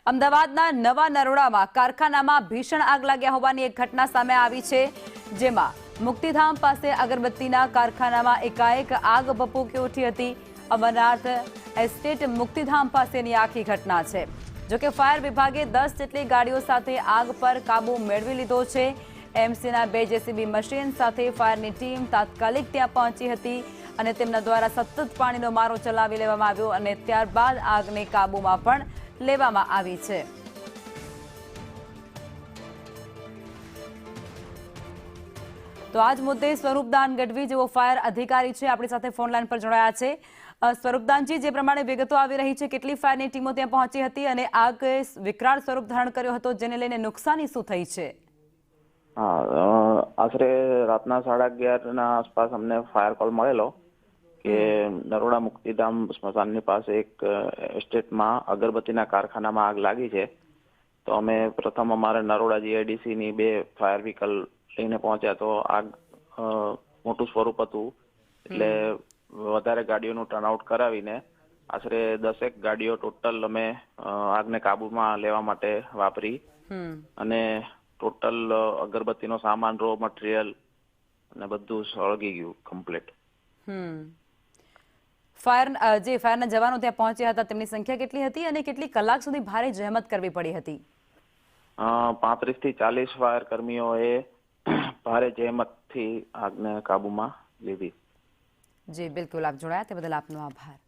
અમદાવાદના નવા નરોડામાં કારખાનામાં ભીષણ આગ લાગ્યા હોવાની એક ઘટના સામે આવી છે, જેમાં મુક્તિધામ પાસે અગરબત્તીના કારખાનામાં એકાએક આગ ભભૂકી ઉઠી હતી। અમરનાથ એસ્ટેટ મુક્તિધામ પાસેની આખી ઘટના છે। જોકે ફાયર વિભાગે 10 જેટલી ગાડીઓ સાથે આગ પર કાબુ મેળવી લીધો છે। એમસીના 2 જેસીબી મશીન સાથે ફાયરની ટીમ તાત્કાલિક ત્યાં પહોંચી હતી અને તેમના દ્વારા સતત પાણીનો મારો ચલાવી લેવામાં આવ્યો અને ત્યારબાદ આગને કાબૂમાં પણ લેવામાં આવી છે। તો આજ મુદ્દે સ્વરૂપદાન ગઢવી જેવો ફાયર અધિકારી છે આપણી સાથે ફોન લાઈન પર જોડાયા છે। સ્વરૂપદાનજી, જે પ્રમાણે વિગતો આવી રહી છે, કેટલી ફાયરની ટીમો ત્યાં પહોંચી હતી અને આગ વિકરાળ સ્વરૂપ ધારણ કર્યો હતો, જેને લઈને નુકસાની શું થઈ છે? આશરે રાતના 11:30 આસપાસ અમને ફાયર કોલ મળેલો કે નરોડા મુક્તિધામ સ્મશાનની પાસે એક એસ્ટેટમાં અગરબત્તીના કારખાનામાં આગ લાગી છે। તો અમે પ્રથમ અમારે નરોડા જીઆઈડીસીની 2 ફાયર વ્હીકલ લઈને પહોંચ્યા। તો આગ મોટું સ્વરૂપ હતું એટલે વધારે ગાડીઓનું ટર્નઆઉટ કરાવીને આશરે 10 ગાડીઓ ટોટલ અમે આગને કાબૂમાં લેવા માટે વાપરી અને ટોટલ અગરબત્તીનો સામાન, રો મટીરિયલ અને બધું સળગી ગયું કમ્પ્લીટ। ફાયરના જવાનો ત્યાં પહોંચ્યા હતા, તેમની સંખ્યા કેટલી હતી અને કેટલી કલાક સુધી ભારે જહેમત કરવી પડી હતી? 35 થી 40 ફાયર કર્મીઓએ ભારે જહેમતથી આગને કાબૂમાં લીધી। જી બિલકુલ, આપ જોડાયા તે બદલ આપનો આભાર।